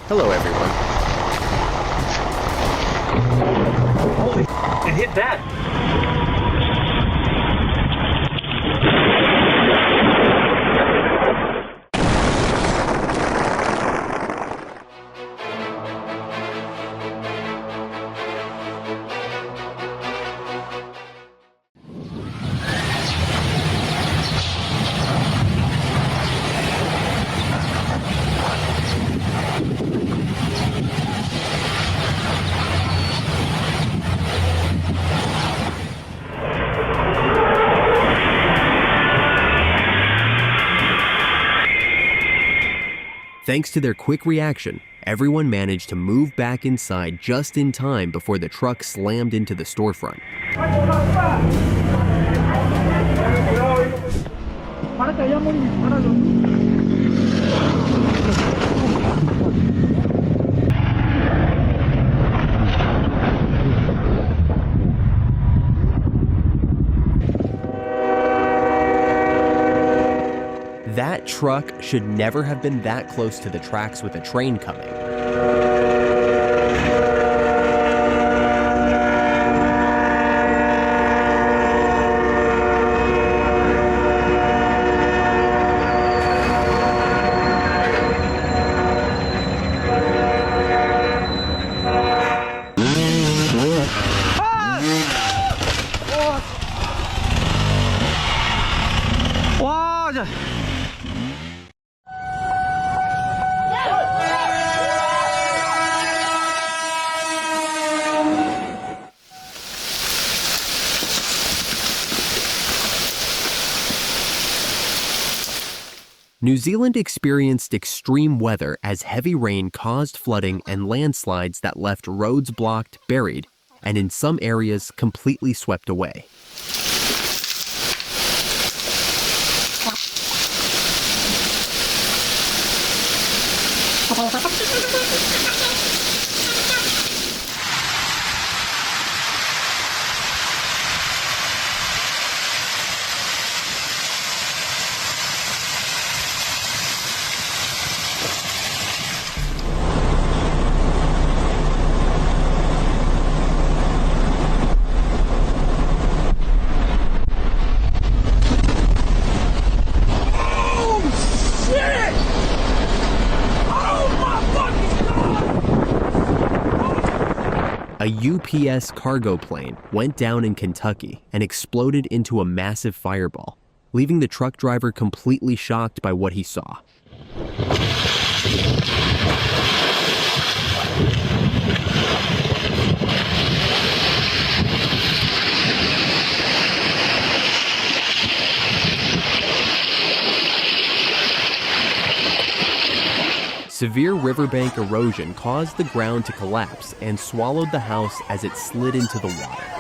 Hello, everyone. Holy it hit that. Thanks to their quick reaction, everyone managed to move back inside just in time before the truck slammed into the storefront. That truck should never have been that close to the tracks with a train coming. New Zealand experienced extreme weather as heavy rain caused flooding and landslides that left roads blocked, buried, and in some areas completely swept away. A UPS cargo plane went down in Kentucky and exploded into a massive fireball, leaving the truck driver completely shocked by what he saw. Severe riverbank erosion caused the ground to collapse and swallowed the house as it slid into the water.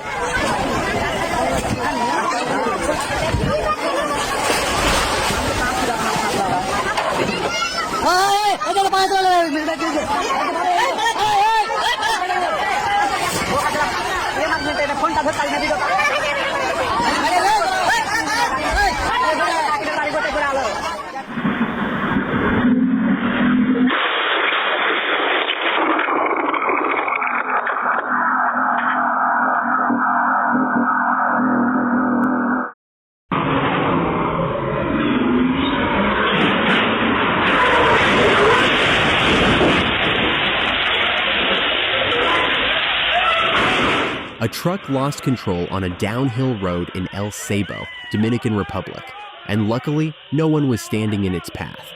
A truck lost control on a downhill road in El Sabo, Dominican Republic, and luckily, no one was standing in its path.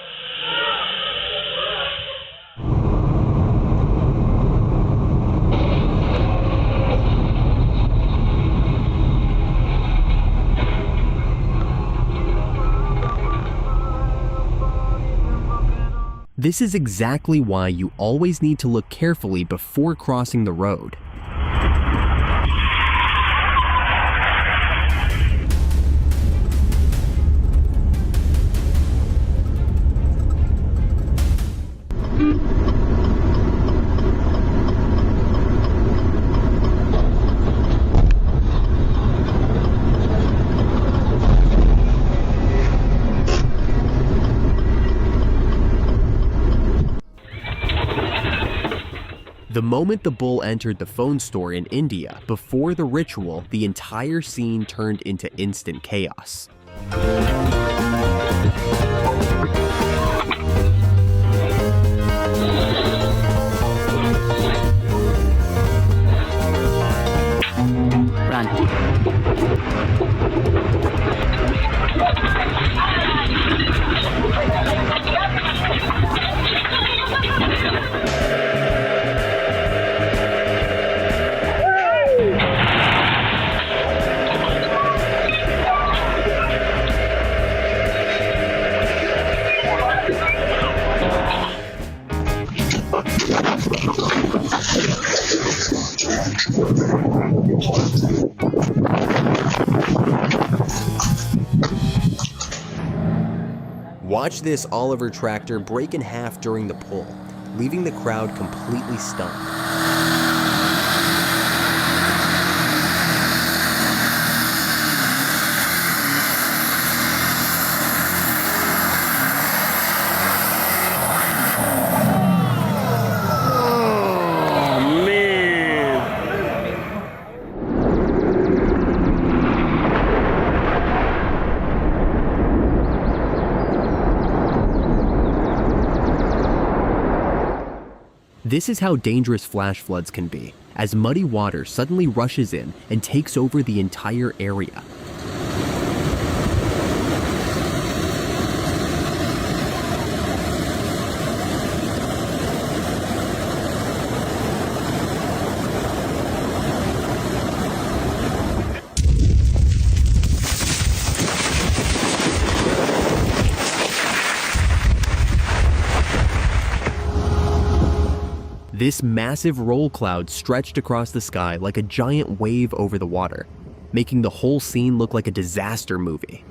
This is exactly why you always need to look carefully before crossing the road. The moment the bull entered the phone store in India, before the ritual, the entire scene turned into instant chaos. Watch this Oliver tractor break in half during the pull, leaving the crowd completely stunned. This is how dangerous flash floods can be, as muddy water suddenly rushes in and takes over the entire area. This massive roll cloud stretched across the sky like a giant wave over the water, making the whole scene look like a disaster movie.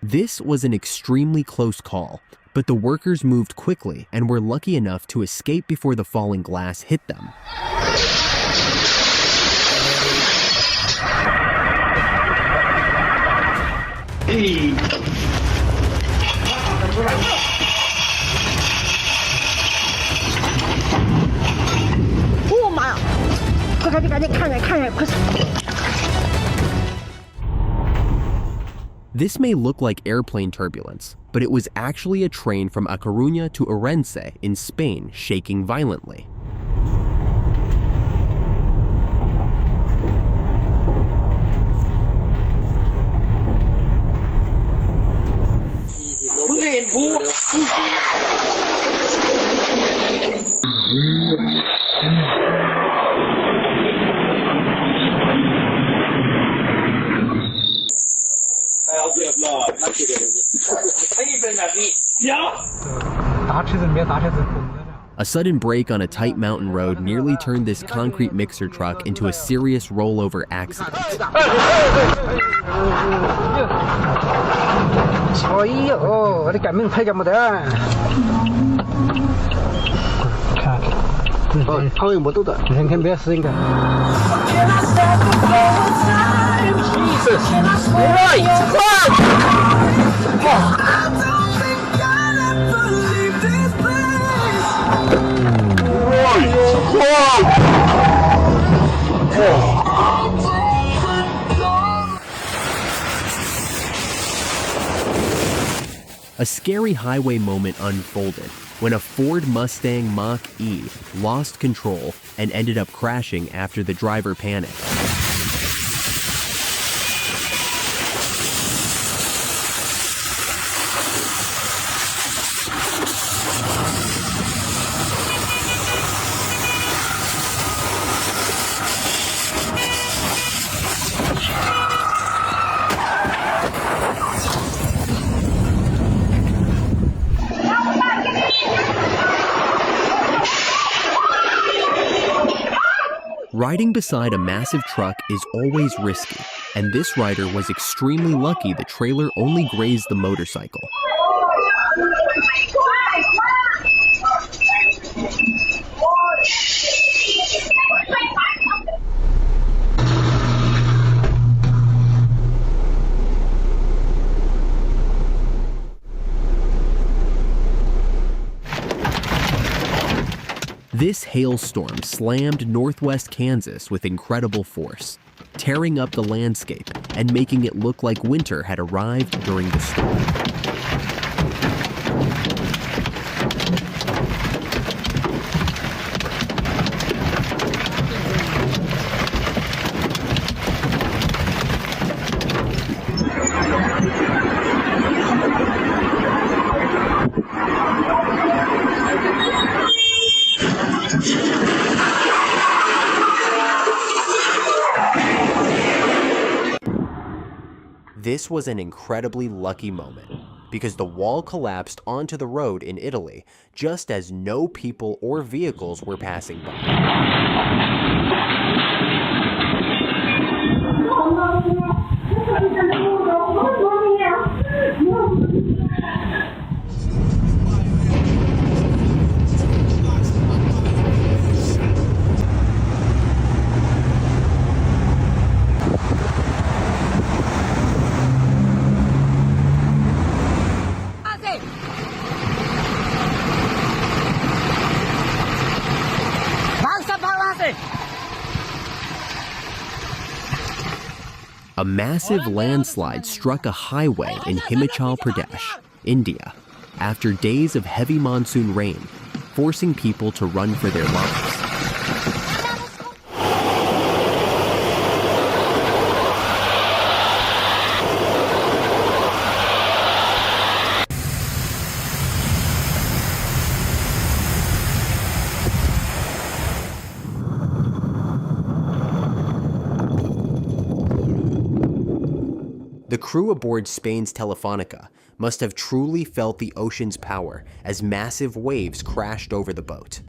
This was an extremely close call, but the workers moved quickly and were lucky enough to escape before the falling glass hit them. This may look like airplane turbulence, but it was actually a train from A Coruña to Orense in Spain shaking violently. A sudden break on a tight mountain road nearly turned this concrete mixer truck into a serious rollover accident. A scary highway moment unfolded when a Ford Mustang Mach-E lost control and ended up crashing after the driver panicked. Riding beside a massive truck is always risky, and this rider was extremely lucky the trailer only grazed the motorcycle. This hailstorm slammed northwest Kansas with incredible force, tearing up the landscape and making it look like winter had arrived during the storm. This was an incredibly lucky moment, because the wall collapsed onto the road in Italy just as no people or vehicles were passing by. A massive landslide struck a highway in Himachal Pradesh, India, after days of heavy monsoon rain, forcing people to run for their lives. The crew aboard Spain's Telefonica must have truly felt the ocean's power as massive waves crashed over the boat.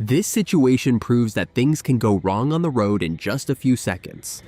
This situation proves that things can go wrong on the road in just a few seconds.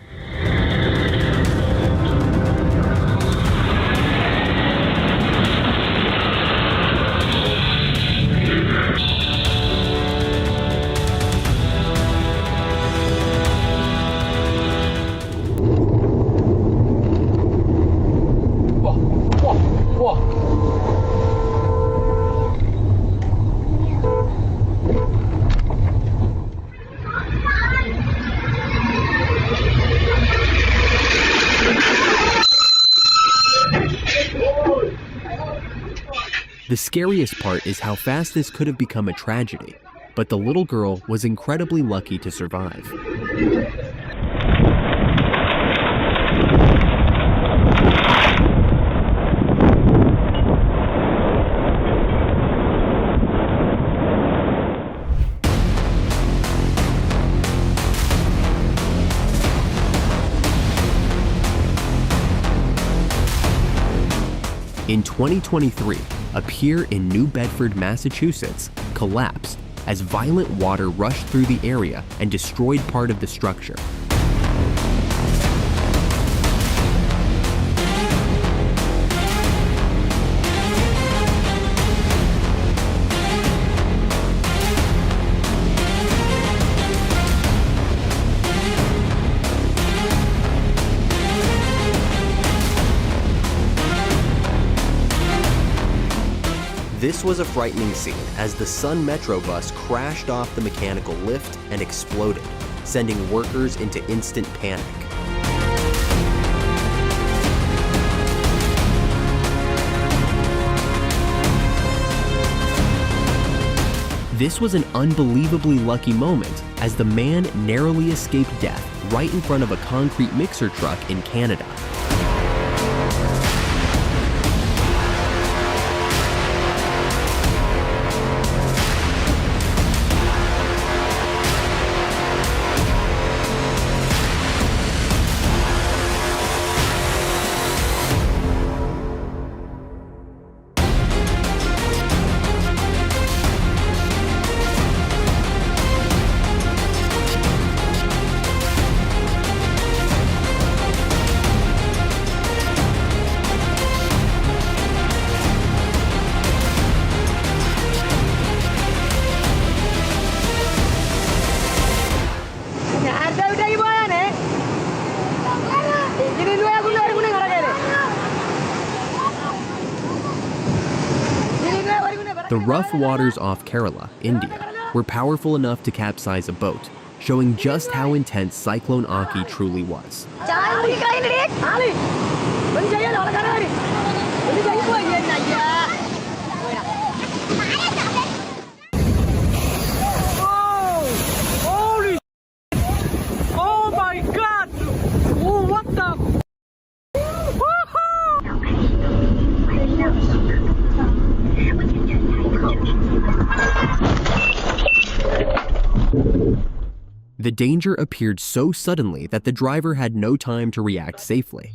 The scariest part is how fast this could have become a tragedy, but the little girl was incredibly lucky to survive. In 2023, a pier in New Bedford, Massachusetts, collapsed as violent water rushed through the area and destroyed part of the structure. This was a frightening scene as the Sun Metro bus crashed off the mechanical lift and exploded, sending workers into instant panic. This was an unbelievably lucky moment as the man narrowly escaped death right in front of a concrete mixer truck in Canada. The rough waters off Kerala, India, were powerful enough to capsize a boat, showing just how intense Cyclone Aki truly was. The danger appeared so suddenly that the driver had no time to react safely.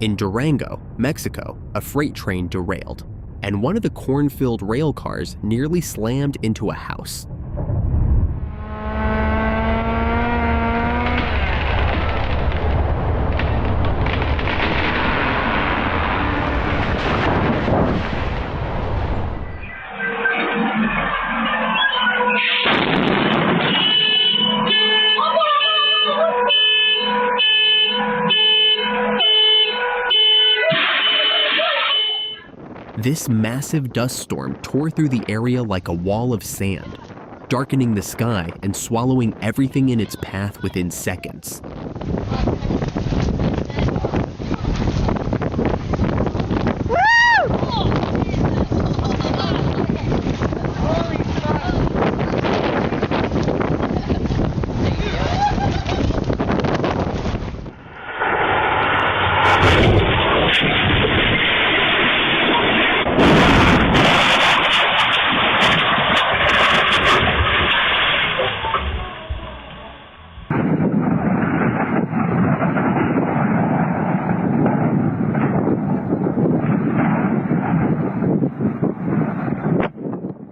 In Durango, Mexico, a freight train derailed, and one of the corn-filled rail cars nearly slammed into a house. This massive dust storm tore through the area like a wall of sand, darkening the sky and swallowing everything in its path within seconds.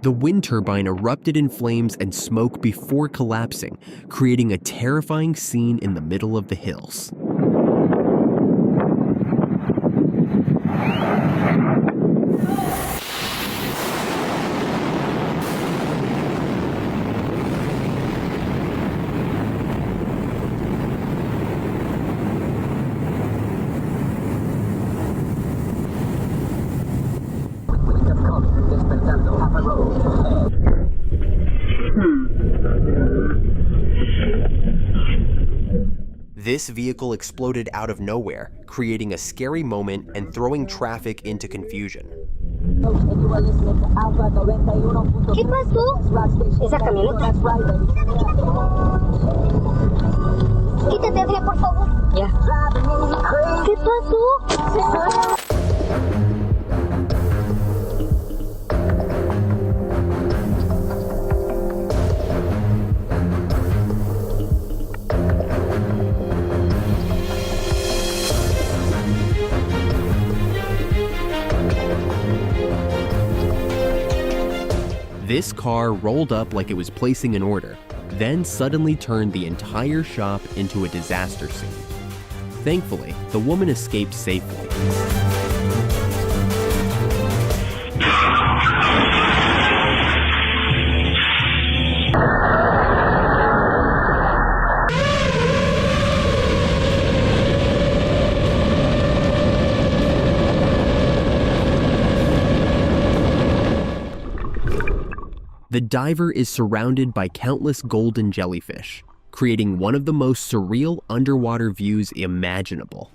The wind turbine erupted in flames and smoke before collapsing, creating a terrifying scene in the middle of the hills. This vehicle exploded out of nowhere, creating a scary moment and throwing traffic into confusion. ¿Qué pasó? ¿Esa camioneta? Quítate, Adrián, por favor. Ya. ¿Qué pasó? This car rolled up like it was placing an order, then suddenly turned the entire shop into a disaster scene. Thankfully, the woman escaped safely. The diver is surrounded by countless golden jellyfish, creating one of the most surreal underwater views imaginable.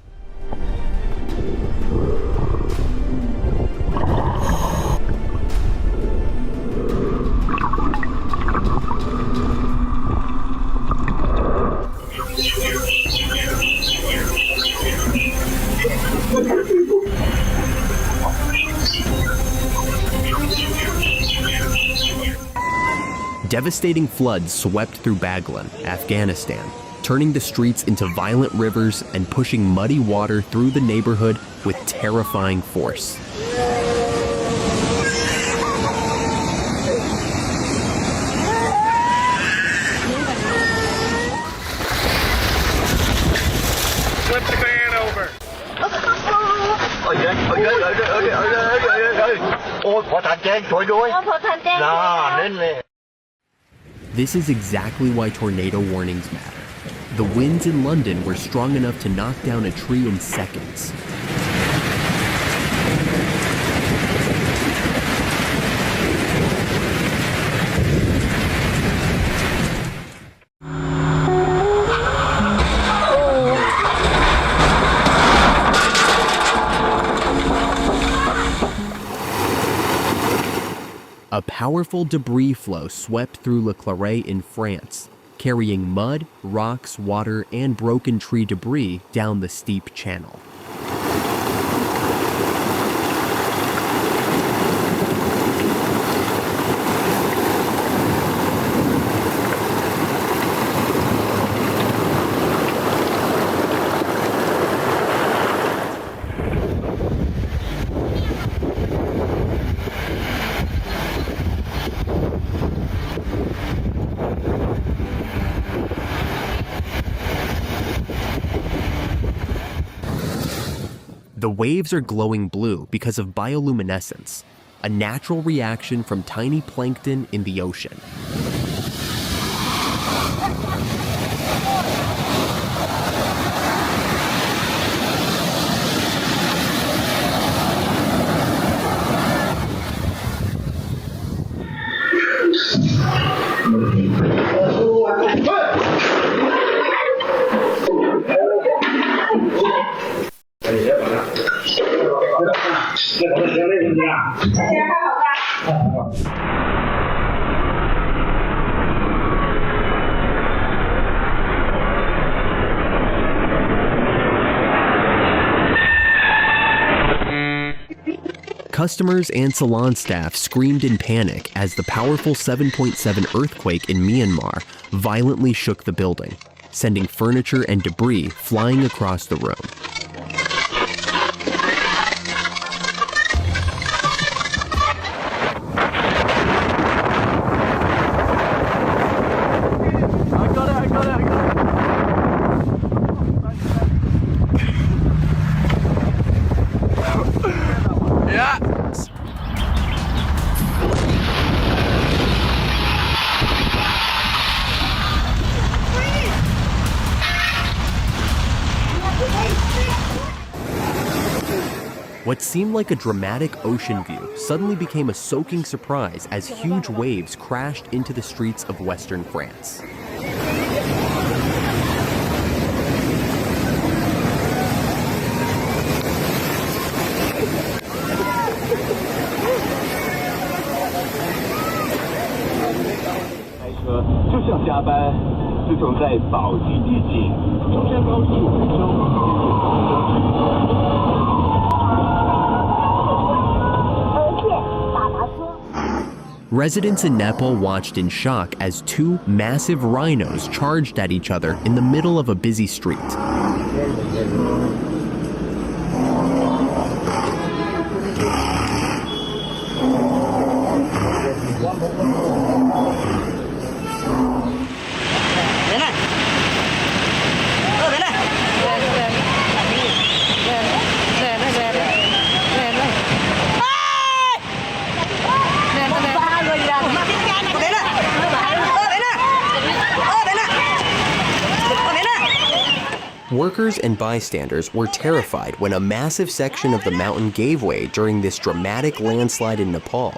Devastating floods swept through Baghlan, Afghanistan, turning the streets into violent rivers and pushing muddy water through the neighborhood with terrifying force. Flip the van over. Okay. This is exactly why tornado warnings matter. The winds in London were strong enough to knock down a tree in seconds. A powerful debris flow swept through Le Claret in France, carrying mud, rocks, water, and broken tree debris down the steep channel. The waves are glowing blue because of bioluminescence, a natural reaction from tiny plankton in the ocean. Customers and salon staff screamed in panic as the powerful 7.7 earthquake in Myanmar violently shook the building, sending furniture and debris flying across the room. What seemed like a dramatic ocean view suddenly became a soaking surprise as huge waves crashed into the streets of western France. Residents in Nepal watched in shock as two massive rhinos charged at each other in the middle of a busy street. Workers and bystanders were terrified when a massive section of the mountain gave way during this dramatic landslide in Nepal.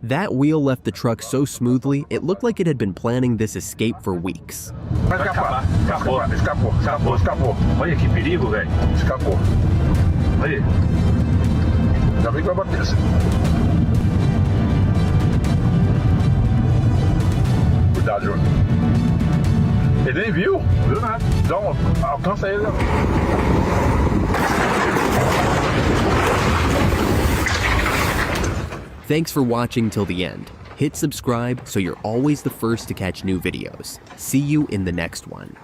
That wheel left the truck so smoothly, it looked like it had been planning this escape for weeks. Ele nem viu nada. Então, alcança ele. Thanks for watching till the end. Hit subscribe so you're always the first to catch new videos. See you in the next one.